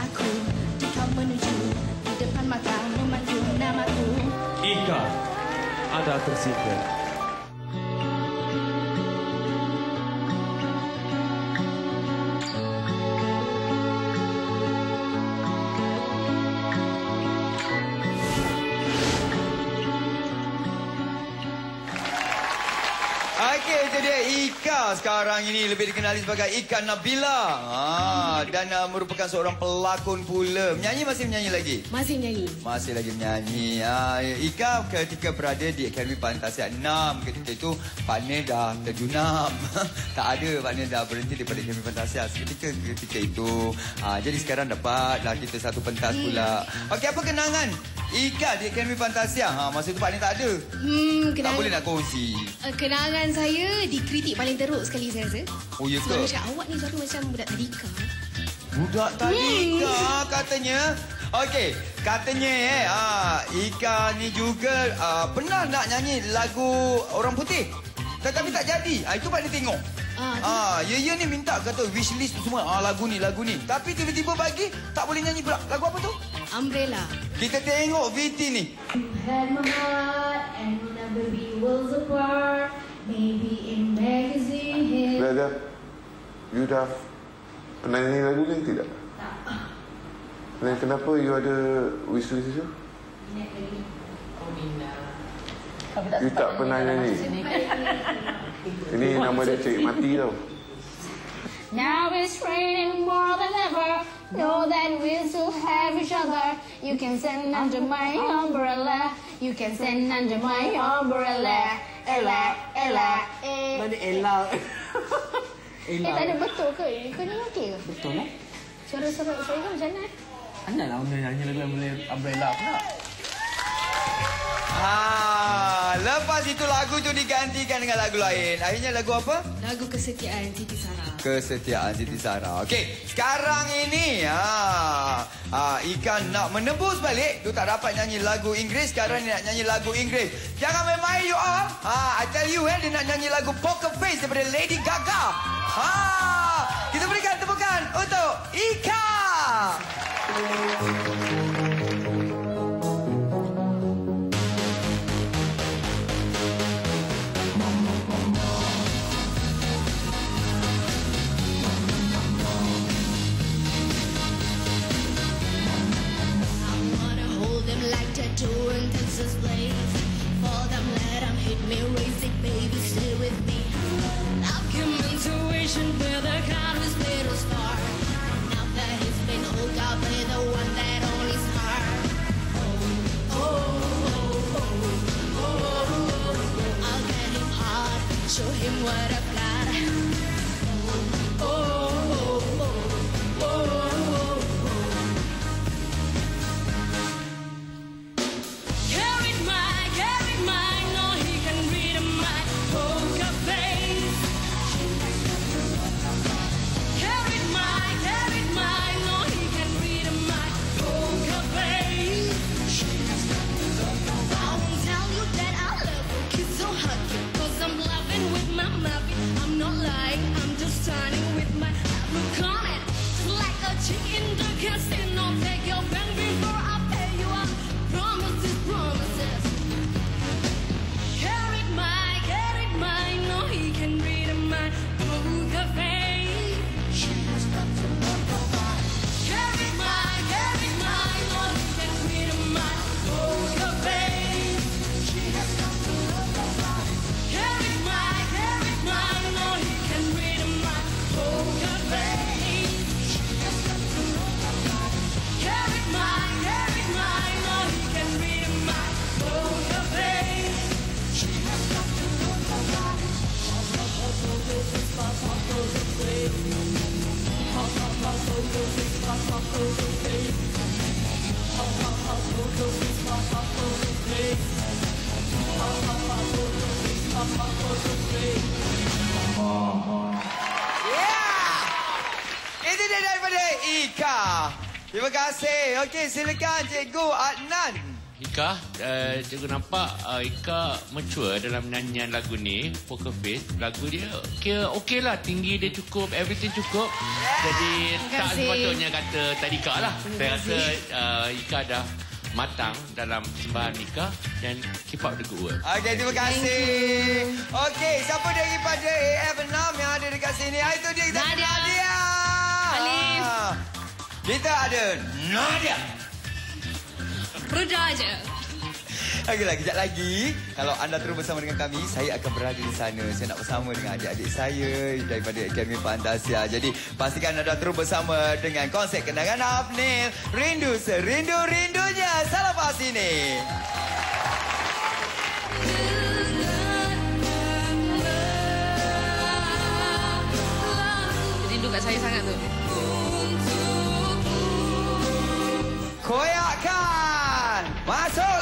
Aku jika menuju di depan mata memanggil namaku. Ika, Anda tersingkir. Okey, itu dia Ika. Sekarang ini lebih dikenali sebagai Ika Nabila. Dan merupakan seorang pelakon pula. Menyanyi masih menyanyi lagi? Masih menyanyi. Masih lagi menyanyi. Ika ketika berada di Akademi Fantasian 6, ketika itu partner dah terjunam. Tak ada, partner dah berhenti daripada Akademi Fantasian ketika itu. Jadi sekarang dapatlah kita satu pentas pula. Okey, apa kenangan Ika di Akademi Fantasian? Masa tu partner tak ada. Tak boleh nak kongsi. Kenangan saya dikritik paling teruk sekali saya rasa. Oh, ya ke? Sebab macam awak ni suara macam budak tadika. Budak tadika katanya. Okey, katanya Ika ni juga pernah nak nyanyi lagu Orang Putih. Tetapi tak jadi. Itu Pak ni tengok. Ya ni minta kata wishlist tu semua. Lagu ni. Tapi tiba-tiba bagi tak boleh nyanyi pula. Lagu apa tu? Umbrella. Kita tengok VT ni. You had my heart and we'll never be worlds apart. Maybe in magazine. Dah. You dah pernah nyanyi lagu ni tidak? Tak. Dan kenapa you ada wishlist itu? Minat lagi. You tak pernah nyanyi? Ini nama dia Cik Mati tau. Now it's raining more than ever. Know that we still have each other. You can stand under my umbrella. You can stand under my umbrella. Ella. Mana Ella? Tak ada betul ke? Kau ni okey ke? Betul lah. Suara-suara saya kan macam mana? Anda lah nyanyi lagu Umbrella pula. Lepas itu lagu tu digantikan dengan lagu lain. Akhirnya lagu apa? Lagu Kesetiaan Siti Sarah. Kesetiaan Siti Sarah. Okey, sekarang ini Ika nak menebus balik. Tu tak dapat nyanyi lagu Inggeris, sekarang ni nak nyanyi lagu Inggeris. Jangan main-main you all. I tell you dia nak nyanyi lagu Poker Face daripada Lady Gaga. Kita berikan tepukan untuk Ika. Doing Texas blaze. For them, let them hit me, raise it, baby, stay with me. I've come intuition with a card who's played a star. Now that he's been hooked, I'll play the one that only star. I'll get him hard, show him what I've got. Itu dia daripada Ika. Terima kasih. Okey, silakan Cikgu Adnan. Ika, cikgu nampak Ika mature dalam nyanyian lagu ni, Poker Face. Lagu dia kira okey lah, tinggi dia cukup, everything cukup. Jadi tak sepatutnya kata tadi Ika lah. Saya rasa Ika dah matang dalam persembahan Ika dan keep up the good work. Okey, terima kasih. Okey, siapa daripada AF6 yang ada dekat sini? Itu dia, kita ada Nadia. Alif. Kita ada Nadia. Rudra je. Okeylah, kejap lagi. Kalau anda terus bersama dengan kami, saya akan berada di sana. Saya nak bersama dengan adik-adik saya daripada Akademi Fantasia. Jadi, pastikan anda terus bersama dengan konsert kenangan Afnil. Rindu serindu-rindunya. Selepas ini. Rindu kat saya sangat tu. Koyakkan. Masuk